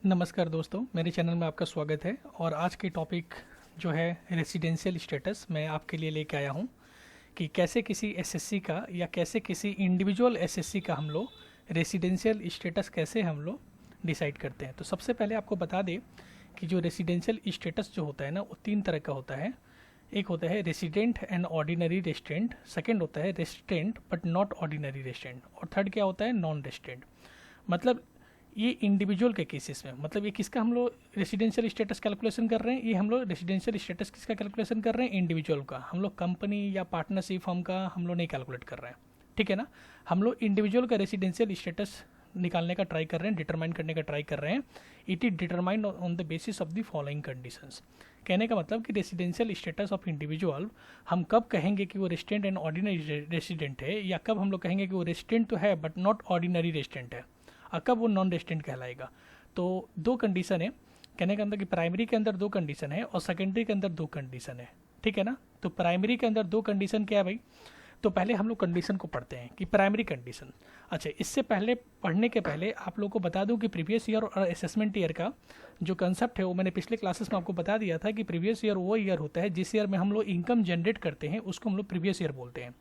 नमस्कार दोस्तों, मेरे चैनल में आपका स्वागत है। और आज की टॉपिक जो है रेसिडेंशियल स्टेटस, मैं आपके लिए लेके आया हूँ कि कैसे किसी एसएससी का या कैसे किसी इंडिविजुअल एसएससी का हम लोग रेसिडेंशियल स्टेटस कैसे हम लोग डिसाइड करते हैं। तो सबसे पहले आपको बता दें कि जो रेसिडेंशियल स्टेटस जो होता है ना, वो 3 तरह का होता है। एक होता है resident and ordinary resident, second होता है resident but not ordinary resident, और थर्ड क्या होता है, नॉन रेसिडेंट। मतलब ये इंडिविजुअल के केसेस में, मतलब ये किसका हम लोग रेसिडेंशियल स्टेटस कैलकुलेशन कर रहे हैं, ये हम लोग रेसिडेंशियल स्टेटस किसका कैलकुलेशन कर रहे हैं, इंडिविजुअल का। हम लोग कंपनी या पार्टनरशिप फर्म का हम लोग नहीं कैलकुलेट कर रहे हैं, ठीक है ना। हम लोग इंडिविजुअल का रेसिडेंशियल स्टेटस निकालने का ट्राई कर रहे हैं, डिटरमाइन करने का ट्राई कर रहे हैं। It is determined on the basis of the following conditions. कहने का मतलब कि रेसिडेंशियल स्टेटस ऑफ इंडिविजुअल हम कब कहेंगे कि वो रेसिडेंट एंड ऑर्डिनरी रेसिडेंट है, या कब हम लोग कहेंगे कि वो रेसिडेंट तो है बट नॉट ऑर्डिनरी रेसिडेंट है, और कब वो नॉन रेसिडेंट कहलाएगा। तो 2 कंडीशन है। कहने का अंदर कि प्राइमरी के अंदर 2 कंडीशन है और सेकेंडरी के अंदर 2 कंडीशन है, ठीक है ना। तो प्राइमरी के अंदर 2 कंडीशन क्या है भाई, तो पहले हम लोग कंडीशन को पढ़ते हैं कि प्राइमरी कंडीशन। अच्छा, इससे पहले पढ़ने के पहले आप लोगों को बता दूं कि प्रीवियस ईयर और असेसमेंट ईयर का जो कंसेप्ट है वो मैंने पिछले क्लासेस में आपको बता दिया था कि प्रीवियस ईयर वो ईयर होता है जिस ईयर में हम लोग इनकम जनरेट करते हैं, उसको हम लोग प्रीवियस ईयर बोलते हैं,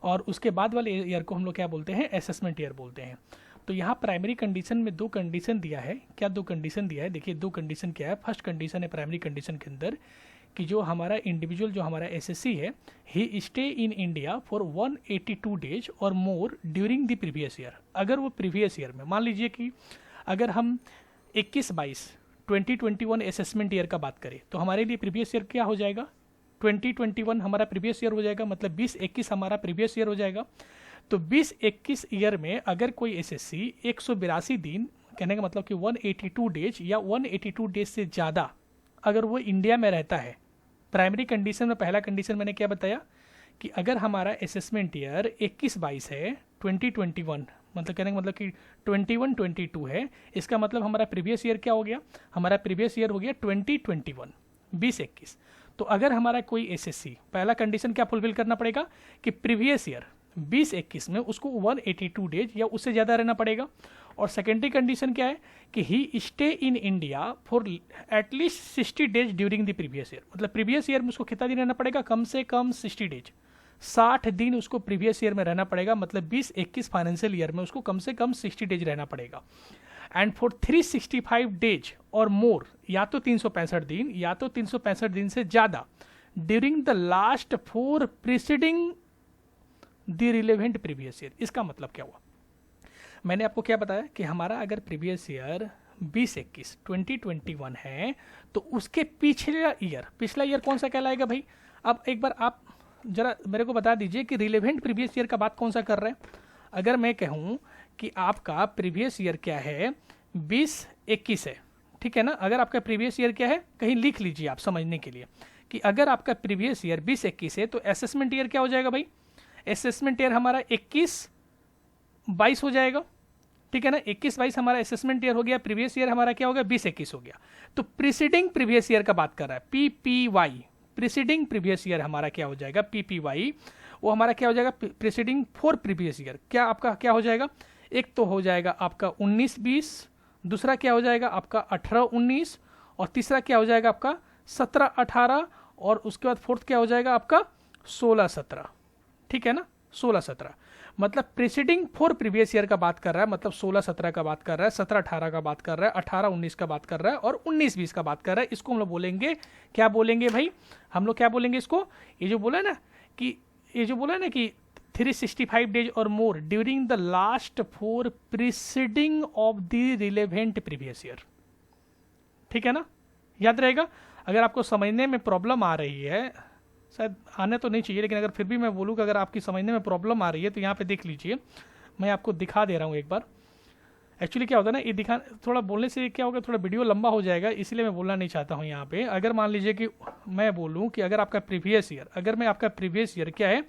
और उसके बाद वाले ईयर को हम लोग क्या बोलते हैं, असेसमेंट ईयर बोलते हैं। तो यहाँ प्राइमरी कंडीशन में 2 कंडीशन दिया है। क्या 2 कंडीशन दिया है, देखिए 2 कंडीशन क्या है। फर्स्ट कंडीशन है प्राइमरी कंडीशन के अंदर कि जो हमारा इंडिविजुअल, जो हमारा एसएससी है, he stay in India for 182 days और more during the previous year. अगर वो प्रीवियस ईयर में, मान लीजिए कि अगर हम 21-22 2021 असेसमेंट ईयर का बात करें, तो हमारे लिए प्रीवियस ईयर क्या हो जाएगा, 2021 हमारा प्रीवियस ईयर हो जाएगा, मतलब 20-21 हमारा प्रीवियस ईयर हो जाएगा। तो 20-21 ईयर में अगर कोई एसएससी 182 दिन, कहने का मतलब कि 182 डेज या 182 डेज से ज़्यादा अगर वो इंडिया में रहता है, प्राइमरी कंडीशन में पहला कंडीशन मैंने क्या बताया कि अगर हमारा असेसमेंट ईयर 21-22 है 2021, मतलब कहने का मतलब कि 21-22 है, इसका मतलब हमारा प्रीवियस ईयर क्या हो गया, हमारा प्रीवियस ईयर हो गया 2021 20-21। तो अगर हमारा कोई एसएससी, पहला कंडीशन क्या फुलफिल करना पड़ेगा कि प्रीवियस ईयर 20-21 में उसको 182 डेज या उससे ज़्यादा रहना पड़ेगा। और सेकेंडरी कंडीशन क्या है कि he stay in India for at least 60 days during the previous year. मतलब प्रीवियस ईयर में उसको कितना दिन रहना पड़ेगा, कम से कम 60 डेज, 60 दिन उसको प्रीवियस ईयर में रहना पड़ेगा। मतलब 20-21 फाइनेंशियल ईयर में उसको कम से कम 60 डेज रहना पड़ेगा। एंड फॉर 365 डेज और मोर, या तो 365 दिन या तो 365 दिन से ज़्यादा, during the last 4 preceding the relevant previous year. इसका मतलब क्या हुआ, मैंने आपको क्या बताया कि हमारा अगर प्रीवियस ईयर 20-21 2021 है, तो उसके पिछला ईयर कौन सा कहलाएगा भाई। अब एक बार आप जरा मेरे को बता दीजिए कि रिलेवेंट प्रीवियस ईयर का बात कौन सा कर रहे हैं। अगर मैं कहूँ कि आपका प्रीवियस ईयर क्या है, 20-21 है, ठीक है ना। अगर आपका प्रीवियस ईयर क्या है, कहीं लिख लीजिए आप समझने के लिए कि अगर आपका प्रीवियस ईयर 20-21 है, तो असेसमेंट ईयर क्या हो जाएगा भाई, असेसमेंट ईयर हमारा 21-22 हो जाएगा, ठीक है ना। 21-22 हमारा असेसमेंट ईयर हो गया, प्रीवियस ईयर हमारा क्या हो गया, 20-21 हो गया। तो प्रीसीडिंग प्रीवियस ईयर का बात कर रहा है, पीपीवाई, प्रीसीडिंग प्रीवियस ईयर हमारा क्या हो जाएगा, पीपीवाई, वो हमारा क्या हो जाएगा, प्रीसीडिंग फॉर प्रीवियस ईयर। क्या आपका क्या हो जाएगा, एक तो हो जाएगा आपका 19-20, दूसरा क्या हो जाएगा आपका 18-19, और तीसरा क्या हो जाएगा आपका 17-18, और उसके बाद फोर्थ क्या हो जाएगा आपका 16-17, ठीक है ना, 16-17। मतलब प्रीसीडिंग फॉर प्रीवियस ईयर का बात कर रहा है, मतलब 16-17 का बात कर रहा है, 17-18 का बात कर रहा है, 18-19 का बात कर रहा है, और 19-20 का बात कर रहा है। इसको हम लोग बोलेंगे, क्या बोलेंगे भाई, हम लोग क्या बोलेंगे इसको, ये जो बोला है ना कि 365 डेज और more during the last 4 preceding of the relevant previous year, ठीक है ना, याद रहेगा। अगर आपको समझने में प्रॉब्लम आ रही है, शायद आने तो नहीं चाहिए, लेकिन अगर फिर भी मैं बोलूँ कि अगर आपकी समझने में प्रॉब्लम आ रही है, तो यहाँ पे देख लीजिए, मैं आपको दिखा दे रहा हूँ एक बार। एक्चुअली क्या होता है ना, ये दिखा थोड़ा बोलने से क्या होगा, थोड़ा वीडियो लंबा हो जाएगा, इसलिए मैं बोलना नहीं चाहता हूँ यहाँ पे। अगर मान लीजिए कि मैं बोलूँ कि अगर आपका प्रीवियस ईयर, अगर मैं आपका प्रीवियस ईयर क्या है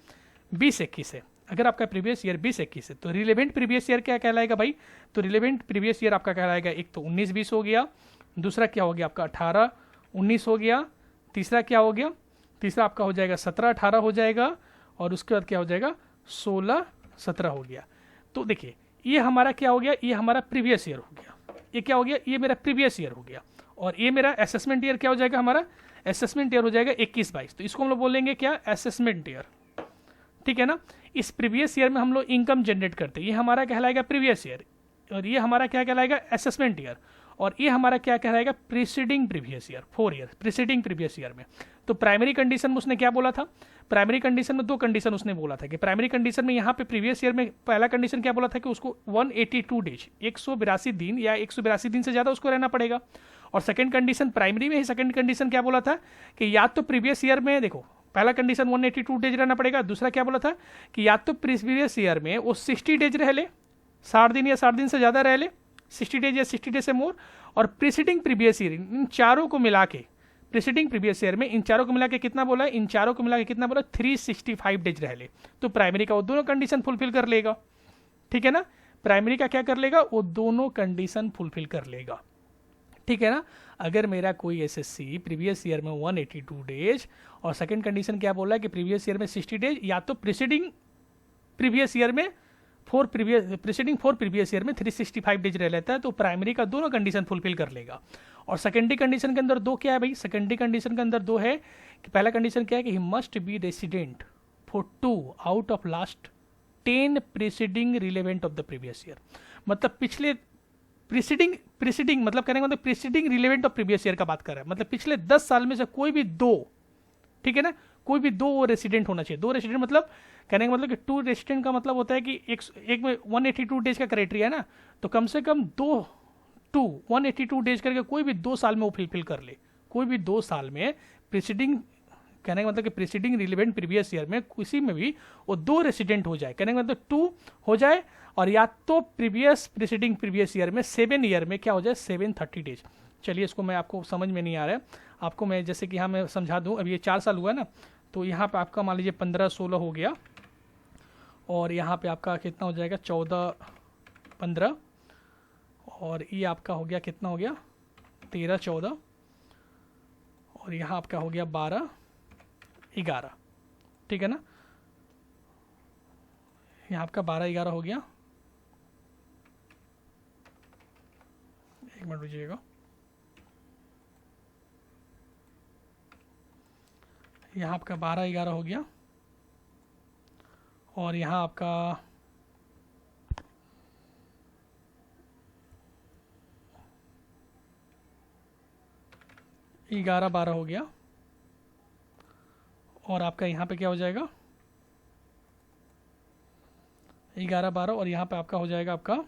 20-21 है, अगर आपका प्रीवियस ईयर 20-21 है, तो रिलेवेंट प्रीवियस ईयर क्या कहलाएगा भाई, तो रिलेवेंट प्रीवियस ईयर आपका कहलाएगा, एक तो 19-20 हो गया, दूसरा क्या हो गया आपका 18-19 हो गया, तीसरा क्या हो गया, तीसरा आपका हो जाएगा 17-18 हो जाएगा, और उसके बाद क्या हो जाएगा 16-17 हो गया। तो देखिए ये हमारा क्या हो गया, ये हमारा प्रीवियस ईयर हो गया। ये क्या हो गया, ये मेरा प्रीवियस ईयर हो गया, और ये मेरा असेसमेंट ईयर क्या हो जाएगा, हमारा असेसमेंट ईयर हो जाएगा 21-22। तो इसको हम लोग बोलेंगे क्या, असेसमेंट ईयर, ठीक है ना। इस प्रीवियस ईयर में हम लोग इनकम जनरेट करते हैं, ये हमारा कहलाएगा प्रीवियस ईयर, और ये हमारा क्या कहलाएगा, असेसमेंट ईयर, और ये हमारा क्या कहलाएगा, preceding previous year, 4 year preceding previous year में। तो प्राइमरी कंडीशन में उसने क्या बोला था, प्राइमरी कंडीशन में 2 कंडीशन उसने बोला था कि प्राइमरी कंडीशन में यहाँ पे प्रीवियस ईयर में पहला कंडीशन क्या बोला था कि उसको 182 डेज 182 दिन या 182 दिन से ज़्यादा उसको रहना पड़ेगा। और सेकंड कंडीशन प्राइमरी में ही सेकंड कंडीशन क्या बोला था कि या तो प्रीवियस ईयर में, देखो पहला कंडीशन 182 डेज रहना पड़ेगा, दूसरा क्या बोला था कि या तो प्रीवियस ईयर में वो 60 डेज रह ले, 60 दिन या 60 दिन से ज़्यादा रह ले, 60 डेज या 60 डेज से मोर, और प्रीसीडिंग प्रीवियस ईयर, इन चारों को मिला के, प्रीसीडिंग प्रीवियस ईयर में इन चारों को मिला के कितना बोला है, इन चारों को मिला के कितना बोला, 365 डेज रह ले। तो प्राइमरी का वो दोनों कंडीशन फुलफिल कर लेगा, ठीक है ना। प्राइमरी का क्या कर लेगा, वो दोनों कंडीशन फुलफिल कर लेगा, ठीक है ना। अगर मेरा कोई एसएससी प्रीवियस ईयर में 182 डेज और सेकंड कंडीशन क्या बोला है कि प्रीवियस ईयर में 60 डेज, या तो प्रीसीडिंग प्रीवियस ईयर में प्रीसीडिंग 4 प्रीवियस ईयर में 365 डेज रह लेता है, तो प्राइमरी का दोनों कंडीशन फुलफिल कर लेगा। और सेकेंडरी कंडीशन के अंदर 2 क्या है भाई, सेकेंडरी कंडीशन के अंदर 2 है कि पहला कंडीशन क्या है कि he must be resident for 2 out of last 10 preceding relevant of the previous year. मतलब पिछले प्रीसीडिंग मतलब कहने का मतलब preceding relevant of previous year का बात कर रहा है, मतलब पिछले 10 साल में से कोई भी 2, ठीक है ना, कोई भी 2 रेसिडेंट होना चाहिए। 2 रेसिडेंट मतलब कहने का मतलब कि 2 रेसिडेंट का मतलब होता है कि एक में 182 डेज का क्राइटेरिया है ना, तो कम से कम 182 डेज करके कोई भी 2 साल में वो फिलफिल कर ले, कोई भी 2 साल में प्रीसीडिंग, कहने का मतलब कि प्रीसीडिंग रिलेवेंट प्रीवियस ईयर में किसी में भी वो 2 रेसिडेंट हो जाए, कहने का मतलब 2 हो जाए, और या तो प्रीसीडिंग प्रीवियस ईयर में 7 ईयर में क्या हो जाए, 730 डेज। चलिए इसको मैं आपको समझ में नहीं आ रहा है, आपको मैं जैसे कि यहाँ मैं समझा दूँ। अभी ये 4 साल हुआ है ना, तो यहाँ पे आपका मान लीजिए 15-16 हो गया, और यहाँ पे आपका कितना हो जाएगा, 14-15, और ये आपका हो गया कितना हो गया, 13-14, और यहाँ आपका हो गया 12-11, ठीक है ना। यहाँ आपका 12-11 हो गया, एक मिनट रुकिएगा, यहाँ आपका 12-11 हो गया, और यहाँ आपका 11-12 हो गया, और आपका यहाँ पे क्या हो जाएगा, 11-12, और यहाँ पे आपका हो जाएगा आपका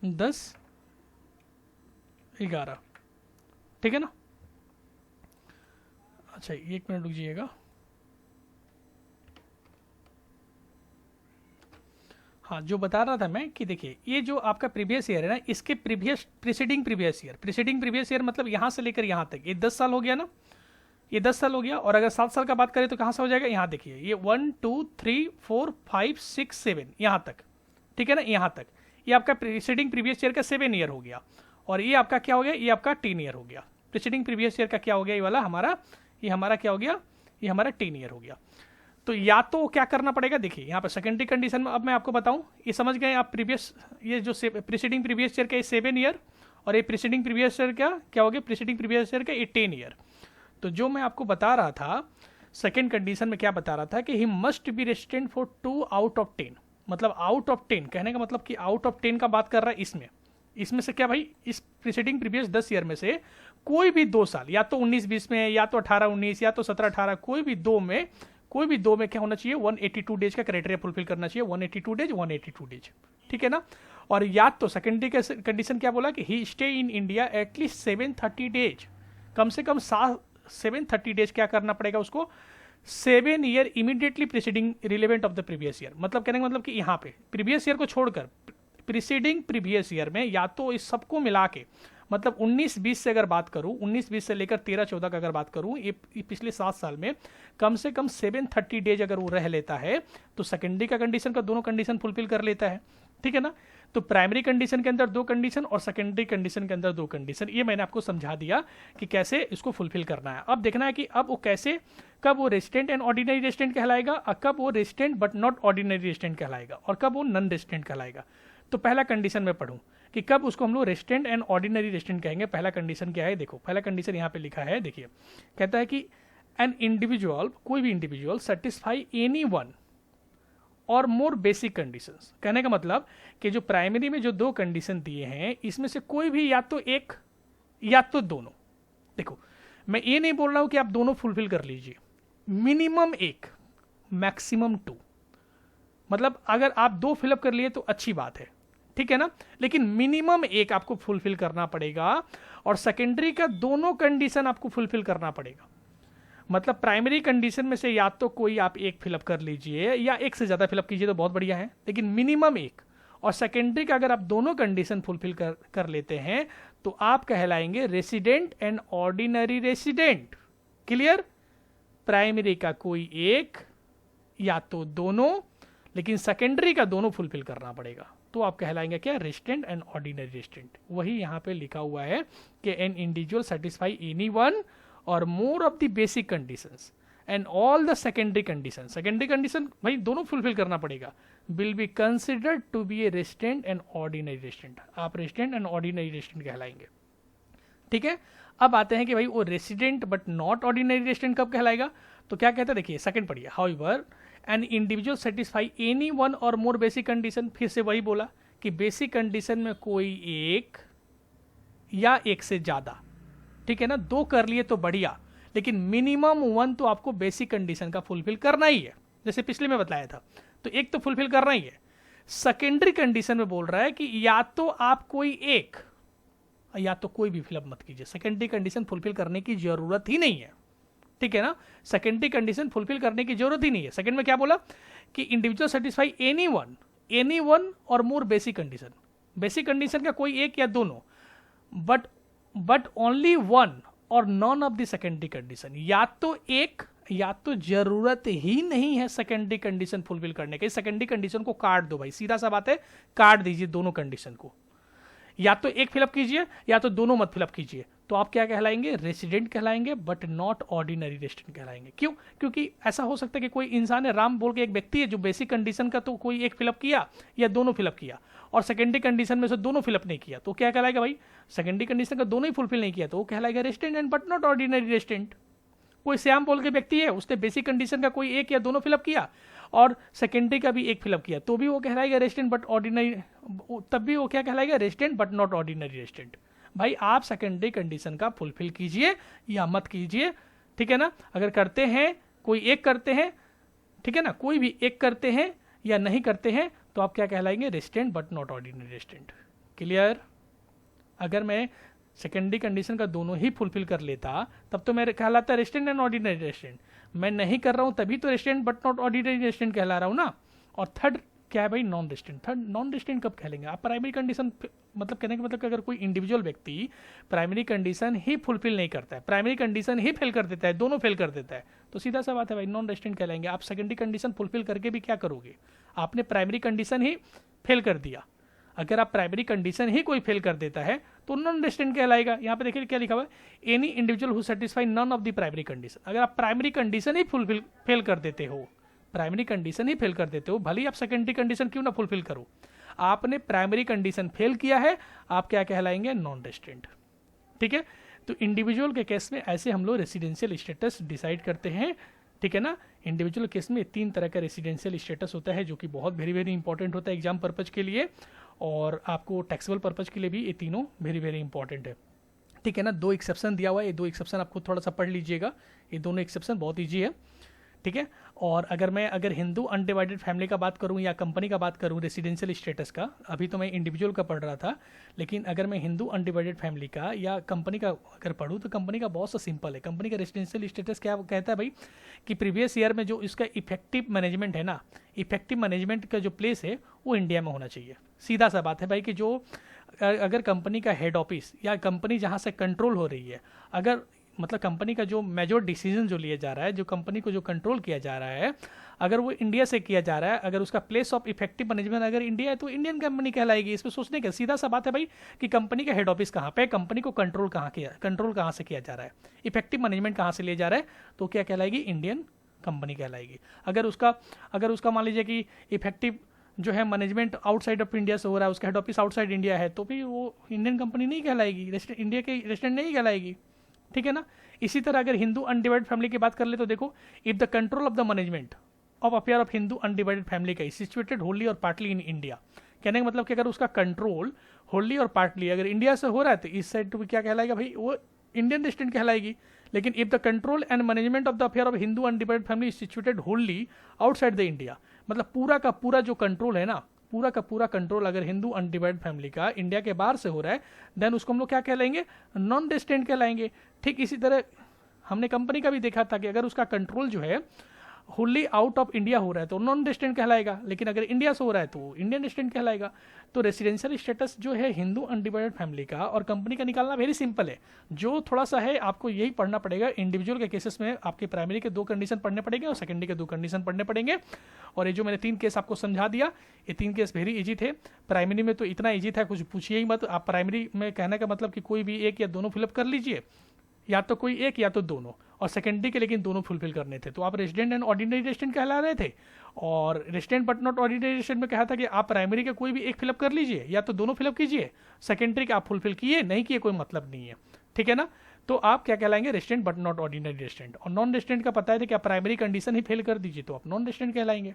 10-11, ठीक है ना। अच्छा 1 मिनट रुकिएगा, हाँ जो बता रहा था मैं कि देखिए ये जो आपका प्रीवियस ईयर है ना, इसके प्रीसीडिंग प्रीवियस ईयर मतलब यहाँ से लेकर यहाँ तक ये 10 साल हो गया ना, ये 10 साल हो गया। और अगर 7 साल का बात करें तो कहाँ से हो जाएगा, यहाँ देखिए ये 1 2 3 4 5 6 7 यहाँ तक, ठीक है ना, यहाँ तक ये आपका प्रीसीडिंग प्रीवियस ईयर का 7 ईयर हो गया, और ये आपका क्या हो गया, ये आपका 10 ईयर हो गया। प्रीसीडिंग प्रीवियस ईयर का क्या हो गया, ये वाला हमारा, ये हमारा क्या हो गया, ये हमारा 10 ईयर हो गया। तो या तो क्या करना पड़ेगा, देखिए यहाँ पर सेकेंडरी कंडीशन में अब मैं आपको बताऊं, ये समझ गए आप, प्रीवियस ये जो प्रीसीडिंग प्रीवियस ईयर का ये 7 ईयर, और ये प्रीसीडिंग प्रीवियस ईयर का क्या हो गया, प्रीसीडिंग प्रीवियस ईयर का ये 10 ईयर। तो जो मैं आपको बता रहा था सेकेंड कंडीशन में क्या बता रहा था कि he must be resident for 2 out of 10, मतलब आउट ऑफ 10 कहने का मतलब कि आउट ऑफ 10 का बात कर रहा है इसमें से क्या भाई, इस प्रीसीडिंग प्रीवियस 10 ईयर में से कोई भी 2 साल, या तो 19-20 में, या तो 18-19, या तो 17-18, कोई भी दो में क्या होना चाहिए, 182 डेज का क्राइटेरिया फुलफिल करना चाहिए, 182 डेज, ठीक है ना। और या तो सेकेंडरी कंडीशन क्या बोला कि he stay in India at least 730 days, कम से कम 730 डेज क्या करना पड़ेगा उसको, 7 year immediately preceding relevant of the previous year. मतलब कहने का मतलब कि यहाँ पे प्रीवियस ईयर को छोड़कर प्रीसीडिंग प्रीवियस ईयर में या तो इस सबको मिला के, मतलब 19-20 से अगर बात करूं, 19-20 से लेकर 13-14 का अगर बात करूं, ये पिछले 7 साल में कम से कम 730 डेज अगर वो रह लेता है तो सेकेंडरी का कंडीशन का दोनों कंडीशन फुलफिल कर लेता है, ठीक है ना। तो प्राइमरी कंडीशन के अंदर 2 कंडीशन और सेकेंडरी कंडीशन के अंदर 2 कंडीशन, ये मैंने आपको समझा दिया कि कैसे इसको फुलफिल करना है। अब देखना है कि अब वो कैसे, कब वो रेसिडेंट एंड ऑर्डिनरी रेसिडेंट कहलाएगा, और कब वो resident but not ordinary resident कहलाएगा, और कब वो नॉन रेसिडेंट कहलाएगा। तो पहला कंडीशन में पढ़ूं, कि कब उसको हम लोग रेसिडेंट एंड ऑर्डिनरी रेसिडेंट कहेंगे। पहला कंडीशन क्या है, देखो पहला कंडीशन यहाँ पे लिखा है, देखिए कहता है कि एन इंडिविजुअल, कोई भी इंडिविजुअल सेटिस्फाई एनी वन और मोर बेसिक कंडीशंस। कहने का मतलब कि जो प्राइमरी में जो दो कंडीशन दिए हैं इसमें से कोई भी या तो एक या तो दोनों। देखो मैं ये नहीं बोल रहा हूं कि आप दोनों फुलफिल कर लीजिए, मिनिमम एक, मैक्सिमम टू। मतलब अगर आप दो फिलअप कर लिए तो अच्छी बात है, ठीक है ना, लेकिन मिनिमम एक आपको फुलफिल करना पड़ेगा और सेकेंडरी का दोनों कंडीशन आपको फुलफिल करना पड़ेगा। मतलब प्राइमरी कंडीशन में से या तो कोई आप एक फिलअप कर लीजिए या एक से ज्यादा फिलअप कीजिए तो बहुत बढ़िया है, लेकिन मिनिमम एक। और सेकेंडरी का अगर आप दोनों कंडीशन फुलफिल कर लेते हैं तो आप कहलाएंगे resident and ordinary resident. Clear? Primary का कोई एक या तो दोनों, लेकिन सेकेंडरी का दोनों फुलफिल करना पड़ेगा, तो आप कहलाएंगे क्या, रेसिडेंट एंड ऑर्डिनरी रेसिडेंट। वही यहां पे लिखा हुआ है कि an individual satisfy any one और more of the basic conditions and all the secondary condition. Secondary condition भाई दोनों फुलफिल करना पड़ेगा, will be considered to be a resident and ordinary resident. आप रेसिडेंट एंड ऑर्डिनरी रेसिडेंट कहलाएंगे, ठीक है। अब आते हैं कि भाई वो resident but not ordinary resident कब कहलाएगा, तो क्या कहता है, देखिए सेकंड पढ़िए। However an individual satisfy any one और मोर बेसिक कंडीशन, फिर से वही बोला कि बेसिक कंडीशन में कोई एक या एक से ज्यादा, ठीक है ना, दो कर लिए तो बढ़िया, लेकिन मिनिमम वन तो आपको बेसिक कंडीशन का फुलफिल करना ही है, जैसे पिछले में बताया था, तो एक तो फुलफिल करना ही है। सेकेंडरी कंडीशन में बोल रहा है कि या तो आप कोई एक या तो कोई भी फिलअप मत कीजिए, सेकेंडरी कंडीशन फुलफिल करने की जरूरत ही नहीं है, ठीक है ना, सेकेंडरी कंडीशन फुलफिल करने की जरूरत ही नहीं है। सेकंड में क्या बोला कि इंडिविजुअल सेटिस्फाई एनी वन और मोर बेसिक कंडीशन, बेसिक कंडीशन का कोई एक या दोनों, बट ओनली वन और none of the secondary condition, या तो एक या तो जरूरत ही नहीं है सेकेंडरी कंडीशन फुलफिल करने की। सेकेंडरी कंडीशन को काट दो भाई, सीधा सा बात है, काट दीजिए दोनों कंडीशन को, या तो एक फिलअप कीजिए या तो दोनों मत फिलअप कीजिए, तो आप क्या कहलाएंगे, रेसिडेंट कहलाएंगे बट नॉट ऑर्डिनरी रेसिडेंट कहलाएंगे। क्यों? क्योंकि ऐसा हो सकता है कि कोई इंसान है, राम बोल के एक व्यक्ति है जो बेसिक कंडीशन का तो कोई एक फिलअप किया या दोनों फिलअप किया और सेकेंडरी कंडीशन में से दोनों फिलअप नहीं किया, तो क्या कहलाएगा भाई, सेकेंडरी कंडीशन का दोनों ही फुलफिल नहीं किया तो वो कहलाएगा resident and but not ordinary resident. कोई श्याम बोल के व्यक्ति है, उसने बेसिक कंडीशन का कोई एक या दोनों फिलअप किया और सेकेंडरी का भी एक फिलअप किया, तो भी वो कहलाएगा रेसिडेंट बट ऑर्डिनरी, तब भी वो क्या कहलाएगा, resident but not ordinary resident. भाई आप सेकेंडरी कंडीशन का फुलफिल कीजिए या मत कीजिए, ठीक है ना। अगर करते हैं, कोई एक करते हैं, ठीक है ना, कोई भी एक करते हैं या नहीं करते हैं, तो आप क्या कहलाएंगे, resident but not ordinary resident. Clear? अगर मैं सेकेंडरी कंडीशन का दोनों ही फुलफिल कर लेता तब तो मैं कहलाता रेसिडेंट एंड ऑर्डिनरी रेसिडेंट। मैं नहीं कर रहा हूं तभी तो resident but not ordinary resident कहला रहा हूं ना। और थर्ड क्या है भाई, non resident. Third non resident कब कहलेंगे आप, प्राइमरी कंडीशन, मतलब कहने का मतलब कि अगर कोई इंडिविजुअल व्यक्ति प्राइमरी कंडीशन ही फुलफिल नहीं करता है, प्राइमरी कंडीशन ही फेल कर देता है, दोनों फेल कर देता है, तो सीधा सा बात है भाई नॉन रेसिडेंट कहलाएंगे। आप सेकेंडरी कंडीशन फुलफिल करके भी क्या करोगे, आपने प्राइमरी कंडीशन ही फेल कर दिया। अगर आप प्राइमरी कंडीशन ही कोई फेल कर देता है तो नॉन रेसिडेंट कहलाएगा। यहाँ पे देखिए क्या लिखा हुआ है, any individual who satisfy none of the primary condition. अगर आप प्राइमरी कंडीशन ही फुलफिल फेल कर देते हो, प्राइमरी कंडीशन ही फेल कर देते हो, भले ही आप सेकेंडरी कंडीशन क्यों ना फुलफिल करो, आपने प्राइमरी कंडीशन फेल किया है, आप क्या कहलाएंगे, नॉन रेसिडेंट। ठीक है, तो इंडिविजुअल के केस में ऐसे हम लोग रेसिडेंशियल स्टेटस डिसाइड करते हैं, ठीक है ना। इंडिविजुअल केस में 3 तरह का रेसिडेंशियल स्टेटस होता है जो कि बहुत वेरी वेरी इंपॉर्टेंट होता है एग्जाम पर्पज के लिए, और आपको टैक्सेबल पर्पज के लिए भी ये तीनों वेरी वेरी इंपॉर्टेंट है, ठीक है ना। 2 एक्सेप्शन दिया हुआ है, ये 2 एक्सेप्शन आपको थोड़ा सा पढ़ लीजिएगा, ये दोनों एक्सेप्शन बहुत ईजी है, ठीक है। और अगर हिंदू अनडिवाइडेड फैमिली का बात करूं या कंपनी का बात करूं रेसिडेंशियल स्टेटस का, अभी तो मैं इंडिविजुअल का पढ़ रहा था, लेकिन अगर मैं हिंदू अनडिवाइडेड फैमिली का या कंपनी का अगर पढ़ूं तो कंपनी का बहुत सा सिंपल है। कंपनी का रेसिडेंशियल स्टेटस क्या कहता है भाई कि प्रीवियस ईयर में जो इसका इफेक्टिव मैनेजमेंट है ना, इफेक्टिव मैनेजमेंट का जो प्लेस है वो इंडिया में होना चाहिए। सीधा सा बात है भाई कि जो अगर कंपनी का हेड ऑफिस या कंपनी जहाँ से कंट्रोल हो रही है, अगर मतलब कंपनी का जो मेजर डिसीजन जो लिया जा रहा है, जो कंपनी को जो कंट्रोल किया जा रहा है, अगर वो इंडिया से किया जा रहा है, अगर उसका प्लेस ऑफ इफेक्टिव मैनेजमेंट अगर इंडिया है तो इंडियन कंपनी कहलाएगी। इसमें सोचने का सीधा सा बात है भाई कि कंपनी का हेड ऑफिस कहाँ पे है, कंपनी को कंट्रोल कहाँ से किया जा रहा है, इफेक्टिव मैनेजमेंट कहाँ से लिया जा रहा है, तो क्या कहलाएगी, इंडियन कंपनी कहलाएगी। अगर उसका मान लीजिए कि इफेक्टिव जो है मैनेजमेंट आउटसाइड ऑफ इंडिया से हो रहा है, उसका हेड ऑफिस आउटसाइड इंडिया है, तो फिर वो इंडियन कंपनी नहीं कहलाएगी, इंडिया के रेस्टोरेंट नहीं कहलाएगी, ठीक है ना। इसी तरह अगर हिंदू अनडिवाइडेड फैमिली की बात कर ले तो देखो, if the control of the management of affair of Hindu undivided family का सिचुएटेड होली और पार्टली इन इंडिया, कहने का मतलब कि अगर उसका कंट्रोल होली और पार्टली अगर इंडिया से हो रहा है तो इस साइड तो क्या कहलाएगा भाई, वो इंडियन रेस्टोरेंट कहलाएगी। लेकिन if the control and management of the affair of Hindu undivided family is situated wholly outside the India, मतलब पूरा का पूरा जो कंट्रोल है ना, पूरा का पूरा कंट्रोल अगर हिंदू अनडिवाइडेड फैमिली का इंडिया के बाहर से हो रहा है, देन उसको हम लोग क्या कहलाएंगे, नॉन रेजिडेंट कहलाएंगे। ठीक इसी तरह हमने कंपनी का भी देखा था कि अगर उसका कंट्रोल जो है होली आउट ऑफ इंडिया हो रहा है तो नॉन रेजिडेंट कहलाएगा, लेकिन अगर इंडिया से हो रहा है तो इंडियन रेजिडेंट कहलाएगा। तो रेसिडेंशियल स्टेटस जो है हिंदू अनडिवाइडेड फैमिली का और कंपनी का निकालना वेरी सिंपल है। जो थोड़ा सा है आपको यही पढ़ना पड़ेगा, इंडिविजुअल के केसेस में आपके प्राइमरी के 2 कंडीशन पढ़ने पड़ेंगे और सेकेंडरी के 2 कंडीशन पढ़ने पड़ेंगे। और ये जो मैंने 3 केस आपको समझा दिया, ये 3 केस वेरी इजी थे। प्राइमरी में तो इतना इजी था कुछ पूछिए ही मत। आप प्राइमरी में कहने का मतलब कि कोई भी एक या दोनों फिलअप कर लीजिए, या तो कोई एक या तो दोनों, और सेकेंडरी के लेकिन दोनों फुलफिल करने थे। तो आप रेजिडेंट एंड ऑर्डिनरी रेजिडेंट कहला रहे थे, और resident but not ordinary resident में कहा था कि आप प्राइमरी के कोई भी एक फिलअप कर लीजिए या तो दोनों फिलअप कीजिए, सेकेंडरी के आप फुलफिल किए नहीं किए कोई मतलब नहीं है, ठीक है ना। तो आप क्या कहलाएंगे, resident but not ordinary resident. और नॉन रेजिडेंट का पता है कि आप प्राइमरी कंडीशन ही फेल कर दीजिए तो आप नॉन रेजिडेंट कहलाएंगे।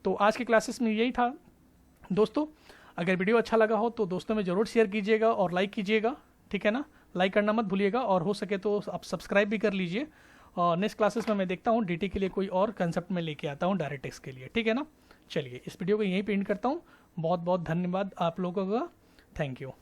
तो आज के क्लासेस में यही था दोस्तों। अगर वीडियो अच्छा लगा हो तो दोस्तों में जरूर शेयर कीजिएगा और लाइक कीजिएगा, ठीक है ना। लाइक करना मत भूलिएगा, और हो सके तो आप सब्सक्राइब भी कर लीजिए। और नेक्स्ट क्लासेस में मैं देखता हूँ डीटी के लिए कोई और कंसेप्ट में लेके आता हूँ डायरेक्ट के लिए, ठीक है ना। चलिए इस वीडियो को यहीं पे एंड करता हूँ। बहुत बहुत धन्यवाद आप लोगों का, थैंक यू।